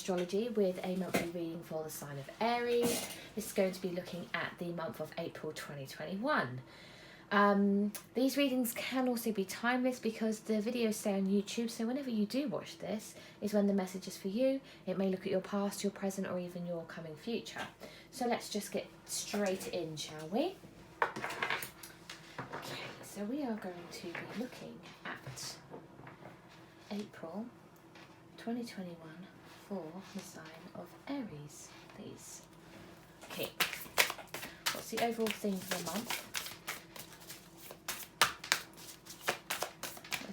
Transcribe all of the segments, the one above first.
Astrology with a monthly reading for the sign of Aries. This is going to be looking at the month of April 2021. These readings can also be timeless because the videos stay on YouTube, so whenever you do watch this is when the message is for you. It may look at your past, your present, or even your coming future. So let's just get straight in, shall we? Okay, so we are going to be looking at April 2021 for the sign of Aries, please. Okay, what's the overall theme for the month?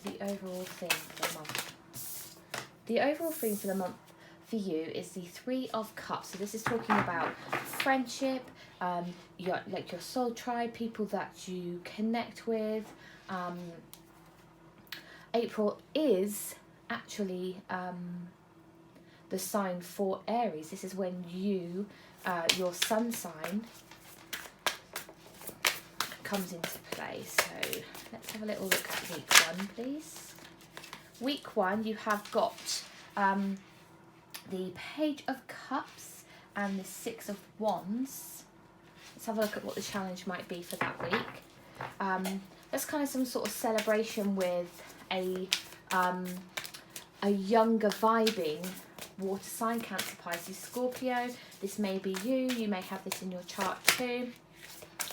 The overall theme for the month. The overall theme for the month for you is the Three of Cups. So this is talking about friendship, your soul tribe, people that you connect with. April is actually the sign for Aries. This is when you, your sun sign, comes into play. So let's have a little look at week 1, please. Week 1, you have got the Page of Cups and the Six of Wands. Let's have a look at what the challenge might be for that week. That's kind of some sort of celebration with a younger vibing water sign, Cancer, Pisces, Scorpio. This may be you. You may have this in your chart too.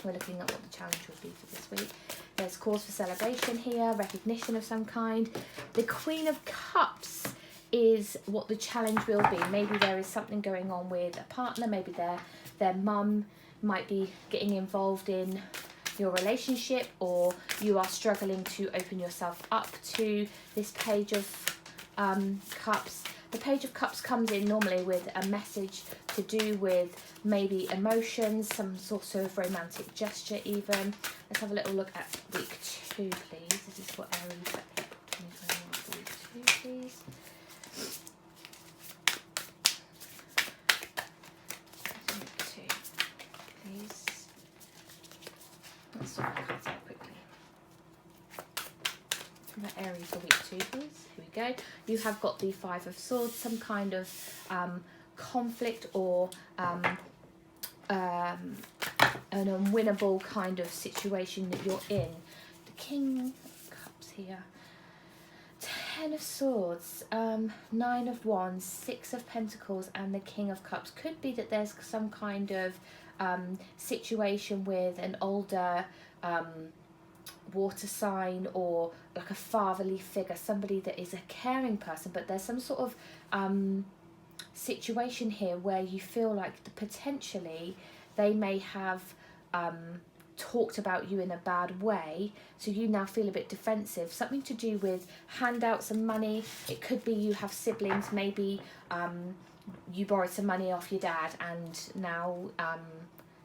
We're looking at what the challenge would be for this week. There's cause for celebration here, recognition of some kind. The Queen of Cups is what the challenge will be. Maybe there is something going on with a partner. Maybe their mum might be getting involved in your relationship, or you are struggling to open yourself up to this Page of Cups. The Page of Cups comes in normally with a message to do with maybe emotions, some sort of romantic gesture even. Let's have a little look at week 2, please. This is for Aries, April 2021 for week 2, please. Week 2, please. Let's sort the cards out quickly. Aries for week 2, please. Here we go. You have got the Five of Swords, some kind of conflict or an unwinnable kind of situation that you're in. The King of Cups here. 10 of Swords, 9 of Wands, 6 of Pentacles, and the King of Cups. Could be that there's some kind of situation with an older water sign, or like a fatherly figure, somebody that is a caring person, but there's some sort of situation here where you feel like potentially they may have talked about you in a bad way, so you now feel a bit defensive. Something to do with handouts and money. It could be you have siblings, maybe you borrowed some money off your dad and now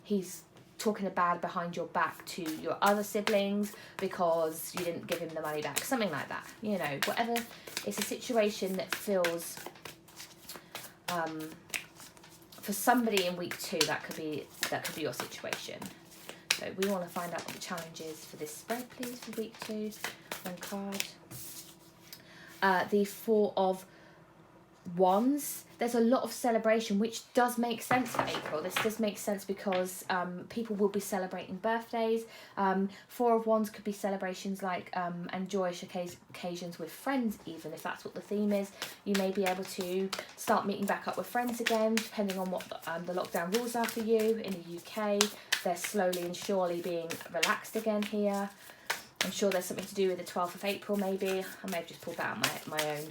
he's talking bad behind your back to your other siblings because you didn't give him the money back, something like that. You know, whatever. It's a situation that feels for somebody in week 2, that could be your situation. So we want to find out what the challenge is for this spread, please, for week 2. One card. The Four of Wands. There's a lot of celebration, which does make sense for April. This does make sense because people will be celebrating birthdays. Four of Wands could be celebrations like and joyous occasions with friends, even if that's what the theme is. You may be able to start meeting back up with friends again, depending on what the lockdown rules are for you in the UK. They're slowly and surely being relaxed again here. I'm sure there's something to do with the 12th of April, maybe. I may have just pulled that out my own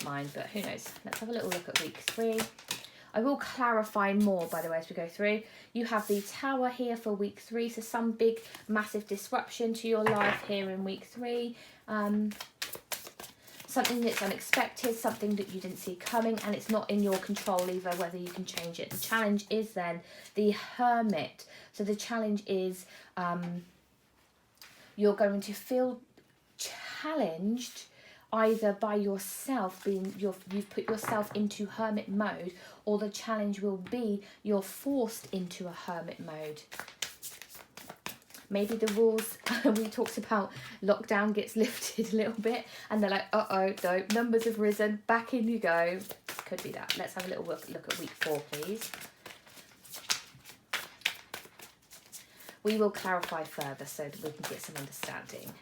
mind, but who knows. Let's have a little look at week 3. I will clarify more, by the way, as we go through. You have the Tower here for week 3, so some big massive disruption to your life here in week 3. Something that's unexpected, something that you didn't see coming, and it's not in your control either whether you can change it. The challenge is then the Hermit. So the challenge is you're going to feel challenged either by yourself, you've put yourself into hermit mode, or the challenge will be you're forced into a hermit mode. Maybe the rules we talked about, lockdown gets lifted a little bit and they're like, uh-oh, no, numbers have risen, back in you go, Could be that. Let's have a little look at week 4, please. We will clarify further so that we can get some understanding.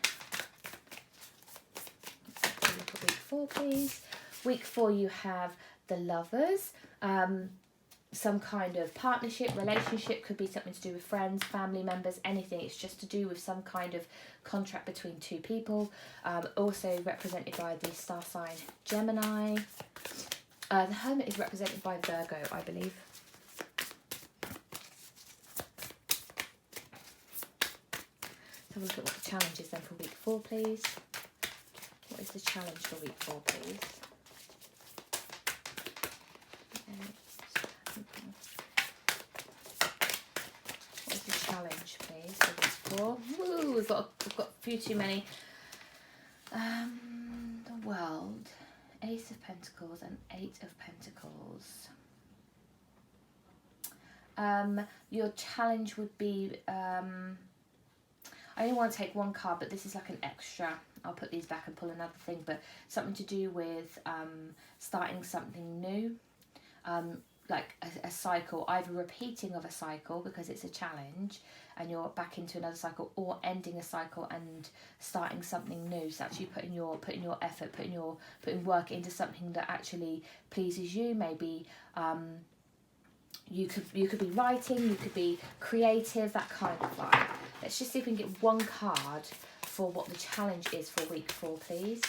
Let's have a look at week 4, please. Week 4, you have the Lovers. Some kind of partnership, relationship, could be something to do with friends, family members, anything. It's just to do with some kind of contract between two people. Also represented by the star sign Gemini. The Hermit is represented by Virgo, I believe. Let's have a look at what the challenge is then for week 4, please. What is the challenge for week 4, please? Challenge, please, for week 4. Woo, we've got a few too many. The World, Ace of Pentacles and 8 of Pentacles. Your challenge would be, I only want to take one card, but this is like an extra. I'll put these back and pull another thing, but something to do with starting something new. Like a cycle, either repeating of a cycle because it's a challenge and you're back into another cycle, or ending a cycle and starting something new. So actually putting your effort, putting work into something that actually pleases you. Maybe you could be writing, you could be creative, that kind of vibe. Let's just see if we can get one card for what the challenge is for week 4, please.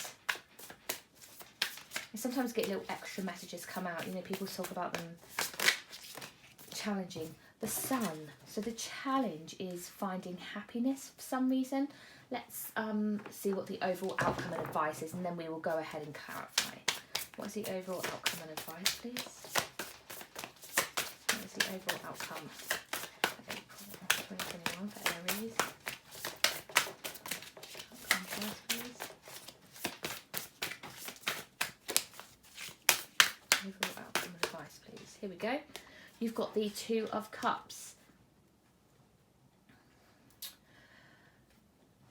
I sometimes get little extra messages come out, you know, people talk about them challenging. The Sun. So the challenge is finding happiness for some reason. Let's see what the overall outcome and advice is, and then we will go ahead and clarify. What is the overall outcome and advice, please? What is the overall outcome for April 2021 for Aries? Outcome advice, please. Overall outcome and advice, please. Here we go. You've got the 2 of Cups.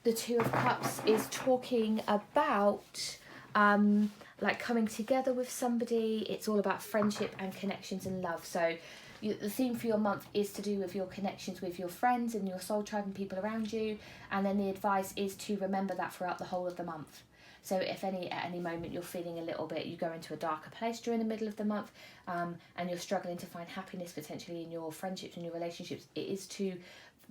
The 2 of Cups is talking about like coming together with somebody. It's all about friendship and connections and love. So the theme for your month is to do with your connections with your friends and your soul tribe and people around you. And then the advice is to remember that throughout the whole of the month. So if at any moment you're feeling a little bit, you go into a darker place during the middle of the month, and you're struggling to find happiness potentially in your friendships and your relationships, it is to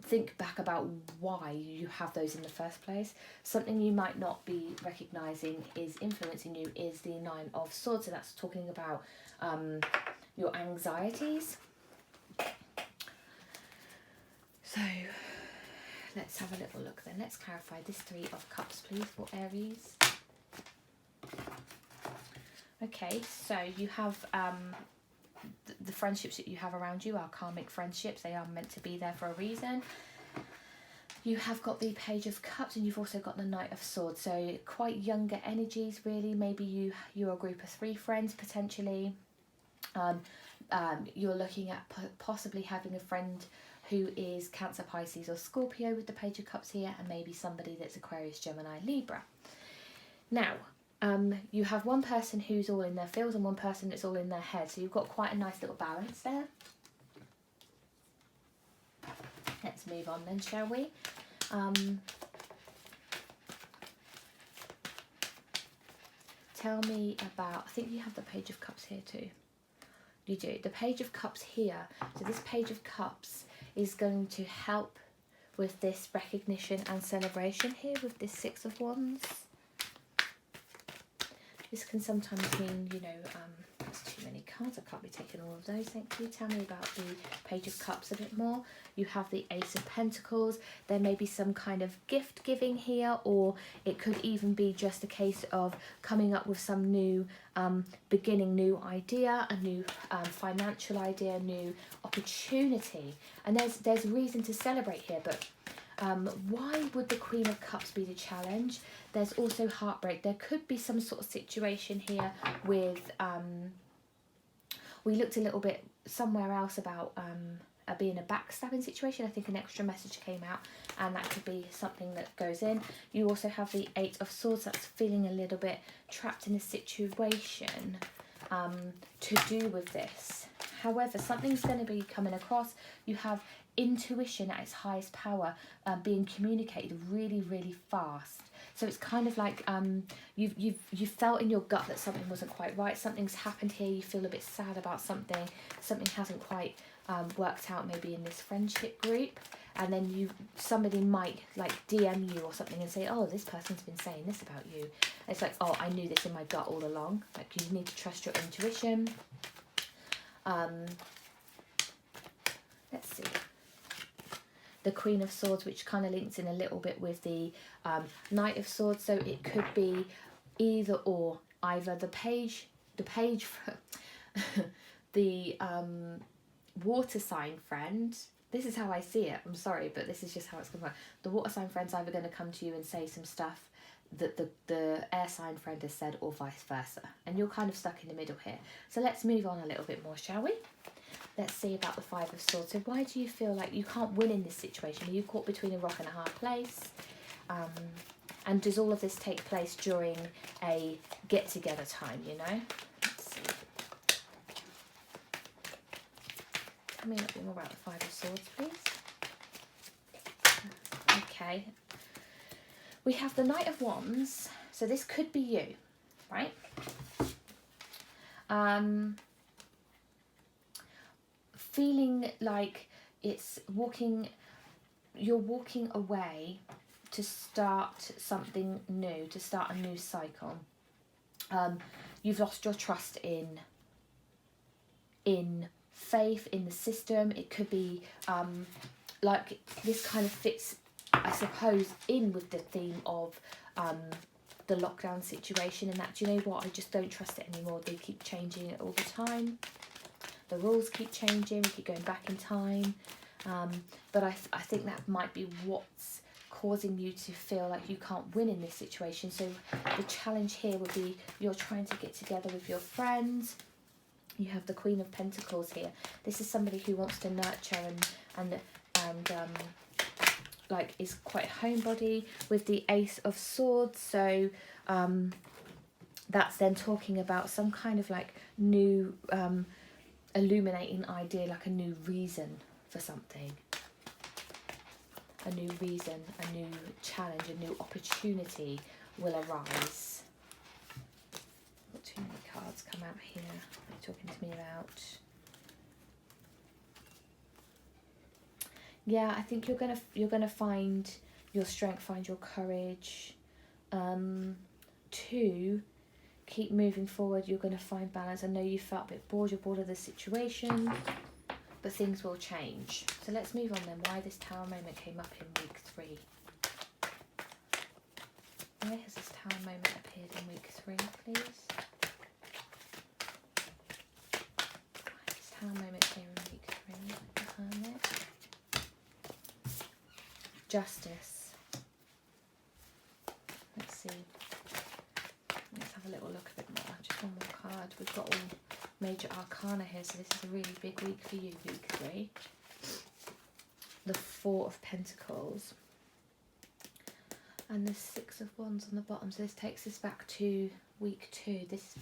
think back about why you have those in the first place. Something you might not be recognising is influencing you is the 9 of Swords. So that's talking about your anxieties. So let's have a little look then. Let's clarify this 3 of Cups, please, for Aries. Okay, so you have the friendships that you have around you are karmic friendships. They are meant to be there for a reason. You have got the Page of Cups, and you've also got the Knight of Swords. So quite younger energies, really. Maybe you're a group of 3 friends potentially. You're looking at possibly having a friend who is Cancer, Pisces or Scorpio with the Page of Cups here, and maybe somebody that's Aquarius, Gemini, Libra. Now, you have one person who's all in their feels and one person that's all in their head. So you've got quite a nice little balance there. Let's move on then, shall we? Tell me about, I think you have the Page of Cups here too. You do. The Page of Cups here. So this Page of Cups is going to help with this recognition and celebration here with this 6 of Wands. This can sometimes mean, you know, there's too many cards. I can't be taking all of those. Thank you. Tell me about the Page of Cups a bit more. You have the Ace of Pentacles. There may be some kind of gift giving here, or it could even be just a case of coming up with some new beginning, new idea, a new financial idea, new opportunity. And there's reason to celebrate here, but why would the Queen of Cups be the challenge? There's also heartbreak. There could be some sort of situation here with, we looked a little bit somewhere else about being a backstabbing situation. I think an extra message came out, and that could be something that goes in. You also have the 8 of Swords. That's feeling a little bit trapped in a situation. to do with this. However, something's going to be coming across. You have intuition at its highest power, being communicated really, really fast. So it's kind of like you've felt in your gut that something wasn't quite right. Something's happened here. You feel a bit sad about something. Something hasn't quite worked out maybe in this friendship group. And then somebody might like DM you or something and say, oh, this person's been saying this about you. And it's like, oh, I knew this in my gut all along. Like, you need to trust your intuition. Let's see. The Queen of Swords, which kind of links in a little bit with the Knight of Swords. So it could be either or. Either the page, the water sign friend. This is how I see it. I'm sorry, but this is just how it's going to work. The water sign friend's either going to come to you and say some stuff that the air sign friend has said, or vice versa. And you're kind of stuck in the middle here. So let's move on a little bit more, shall we? Let's see about the Five of Swords. So why do you feel like you can't win in this situation? Are you caught between a rock and a hard place? And does all of this take place during a get-together time, you know? Let's see. Tell me a little bit more about the Five of Swords, please. Okay. We have the Knight of Wands. So this could be you, right? Feeling like you're walking away to start something new, to start a new cycle. You've lost your trust in faith, in the system. It could be like this kind of fits, I suppose, in with the theme of the lockdown situation, and that, do you know what, I just don't trust it anymore. They keep changing it all the time. The rules keep changing, we keep going back in time. But I think that might be what's causing you to feel like you can't win in this situation. So the challenge here would be you're trying to get together with your friends. You have the Queen of Pentacles here. This is somebody who wants to nurture and like is quite homebody, with the Ace of Swords. So that's then talking about some kind of like new illuminating idea, like a new reason for something, a new reason, a new challenge, a new opportunity will arise. Got too many cards come out here. What are you talking to me about? Yeah, I think you're gonna find your strength, find your courage. To keep moving forward, you're going to find balance. I know you felt a bit bored, you're bored of the situation, but things will change. So let's move on then. Why this Tower moment came up in week 3. Where has this Tower moment appeared in week 3, please? Why has this Tower moment here in week 3? The Hermit. Justice. Let's see. Let's have a little look a bit more. Just one more card. We've got all major arcana here, so this is a really big week for you, week 3. The Four of Pentacles. And the Six of Wands on the bottom. So this takes us back to week 2. This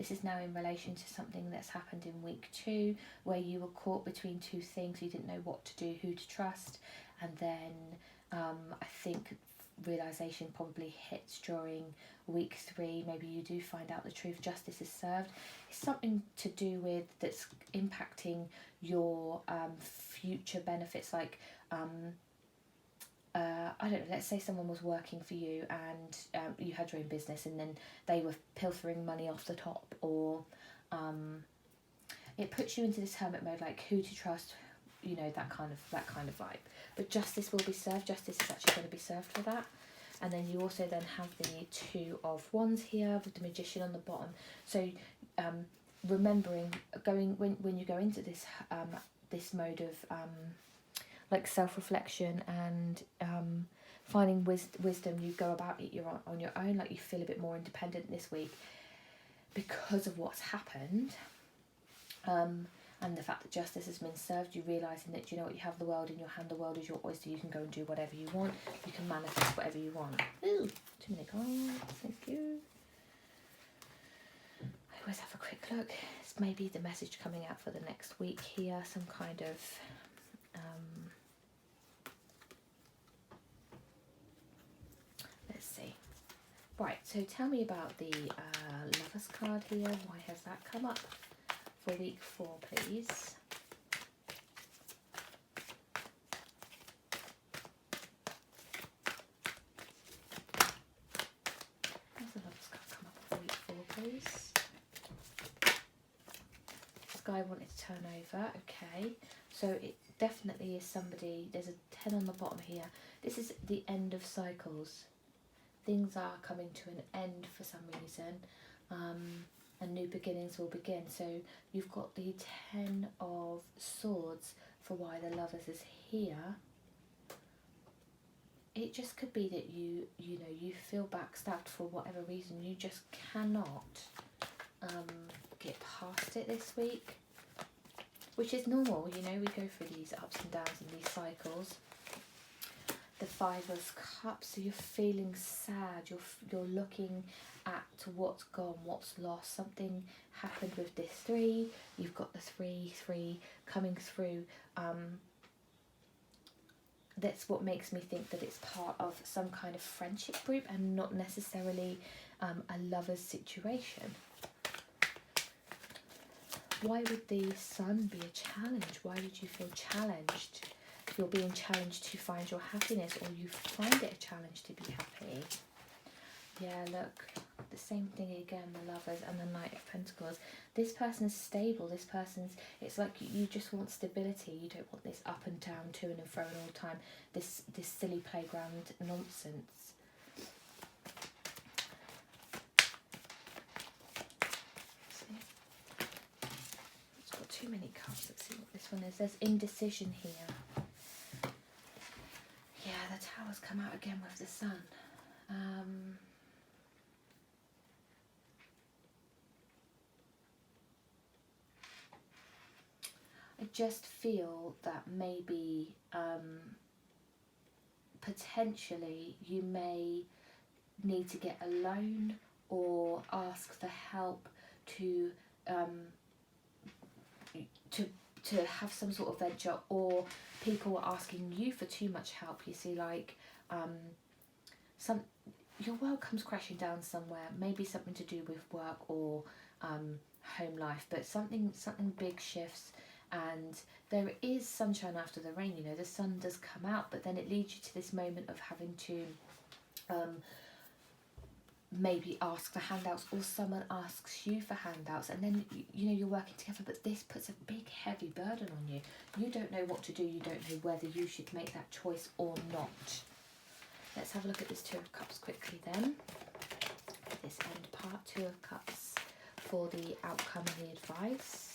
is now in relation to something that's happened in week 2, where you were caught between two things. You didn't know what to do, who to trust. And then I think realization probably hits during week 3. Maybe you do find out the truth. Justice is served. It's something to do with that's impacting your future benefits, like I don't know, let's say someone was working for you and you had your own business, and then they were pilfering money off the top, or it puts you into this hermit mode, like who to trust, you know, that kind of vibe. But justice will be served. Justice is actually going to be served for that. And then you also then have the Two of Wands here with the Magician on the bottom. So remembering, when you go into this this mode of like self-reflection and finding wisdom, you go about it, you're on your own, like you feel a bit more independent this week because of what's happened. And the fact that justice has been served, you realising that, you know what, you have the world in your hand, the world is your oyster, you can go and do whatever you want, you can manifest whatever you want. Ooh, too many cards, thank you. Let's have a quick look. It's maybe the message coming out for the next week here, some kind of let's see. Right, so tell me about the Lovers card here. Why has that come up for week 4, please? Has the Lovers card come up for week 4, please? This guy wanted to turn over. Okay, so it definitely is somebody. There's a 10 on the bottom here. This is the end of cycles. Things are coming to an end for some reason, and new beginnings will begin. So you've got the 10 of Swords for why the Lovers is here. It just could be that you feel backstabbed for whatever reason. You just cannot get past it this week, which is normal. You know, we go through these ups and downs and these cycles. The 5 of Cups, so you're feeling sad, you're looking at what's gone, what's lost. Something happened with this 3, you've got the 3 coming through. That's what makes me think that it's part of some kind of friendship group and not necessarily a lover's situation. Why would the Sun be a challenge? Why would you feel challenged? You're being challenged to find your happiness, or you find it a challenge to be happy. Yeah, look, the same thing again, the Lovers and the Knight of Pentacles. This person's stable, this person's, it's like you just want stability. You don't want this up and down, to and fro all the time, this silly playground nonsense. It's got too many cards. Let's see what this one is. There's indecision here. Yeah, the Tower's come out again with the Sun. I just feel that maybe potentially you may need to get a loan or ask for help to have some sort of venture, or people are asking you for too much help. You see, like your world comes crashing down somewhere, maybe something to do with work or home life, but something big shifts, and there is sunshine after the rain. You know, the sun does come out, but then it leads you to this moment of having to maybe ask for handouts, or someone asks you for handouts, and then you know you're working together, but this puts a big heavy burden on you. You don't know what to do, you don't know whether you should make that choice or not. Let's have a look at this 2 of Cups quickly then. This end part, 2 of Cups for the outcome and the advice.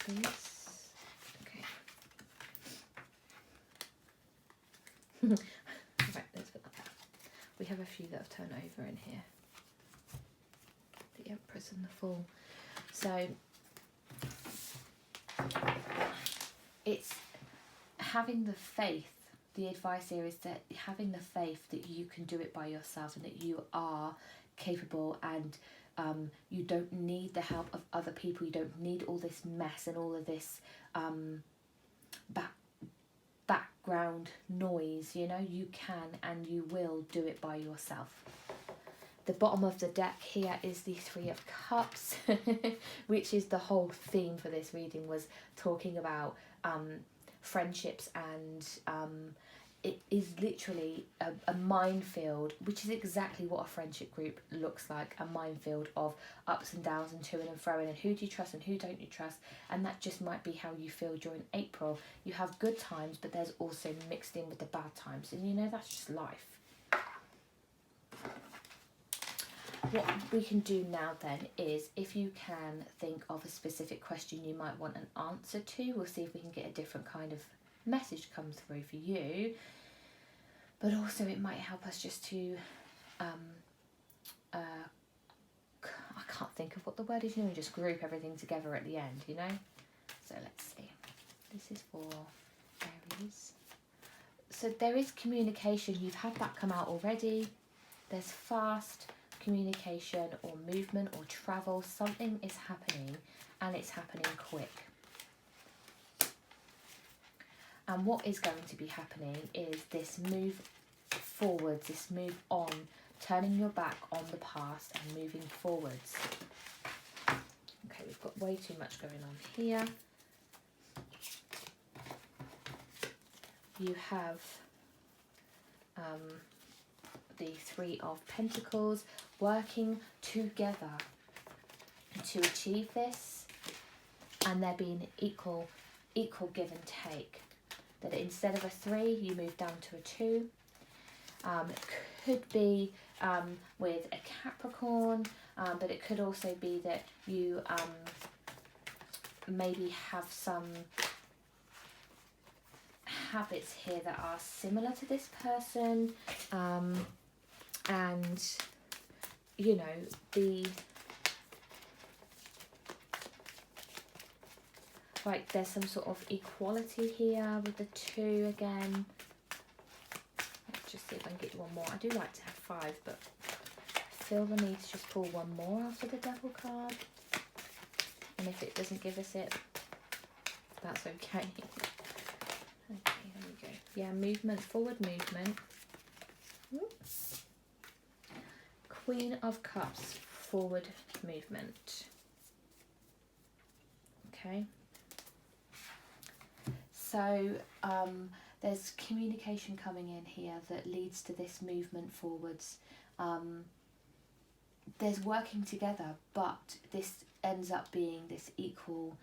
Please. Okay. Right, let's put that down. We have a few that have turned over in here. The Empress and the Fool. So it's having the faith. The advice here is that having the faith that you can do it by yourself and that you are capable, and you don't need the help of other people. You don't need all this mess and all of this background noise. You know, you can and you will do it by yourself. The bottom of the deck here is the 3 of Cups, which is the whole theme for this reading, was talking about friendships, and it is literally a minefield, which is exactly what a friendship group looks like, a minefield of ups and downs and to and fro, and who do you trust and who don't you trust, and that just might be how you feel during April. You have good times, but there's also mixed in with the bad times, and you know, that's just life. What we can do now then is, if you can think of a specific question you might want an answer to, we'll see if we can get a different kind of message comes through for you, but also it might help us just to I can't think of what the word is, you know, just group everything together at the end, you know. So let's see. This is for Aries. So there is communication. You've had that come out already. There's fast communication or movement or travel. Something is happening, and it's happening quick. And what is going to be happening is this move forwards, this move on, turning your back on the past and moving forwards. Okay, we've got way too much going on here. You have the Three of Pentacles, working together to achieve this, and there being equal give and take. That instead of a 3, you move down to a 2. It could be with a Capricorn, but it could also be that you maybe have some habits here that are similar to this person, and you know, like there's some sort of equality here with the 2 again. Let's just see if I can get you one more. I do like to have 5, but I feel the need to just pull one more after the Devil card, and if it doesn't give us it, that's okay. Okay, there we go. Yeah, movement, forward movement. Oops. Queen of Cups, forward movement. Okay. So there's communication coming in here that leads to this movement forwards. There's working together, but this ends up being this equal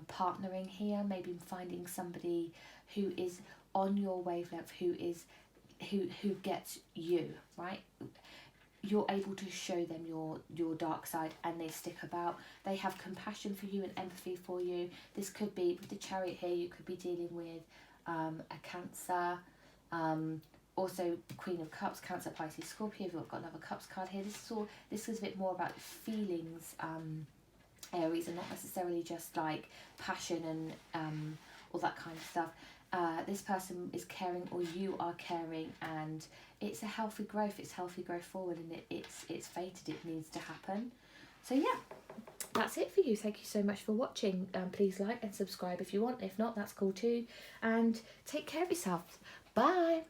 partnering here. Maybe finding somebody who is on your wavelength, who gets you, right? You're able to show them your dark side, and they stick about. They have compassion for you and empathy for you. This could be, with the Chariot here, you could be dealing with a Cancer, also Queen of Cups, Cancer, Pisces, Scorpio. We've got another Cups card here. This is a bit more about feelings, Aries, and not necessarily just like passion and all that kind of stuff. This person is caring, or you are caring, and it's a healthy growth. It's healthy growth forward, and it's fated. It needs to happen. So yeah, that's it for you. Thank you so much for watching. Please like and subscribe if you want. If not, that's cool too. And take care of yourself. Bye.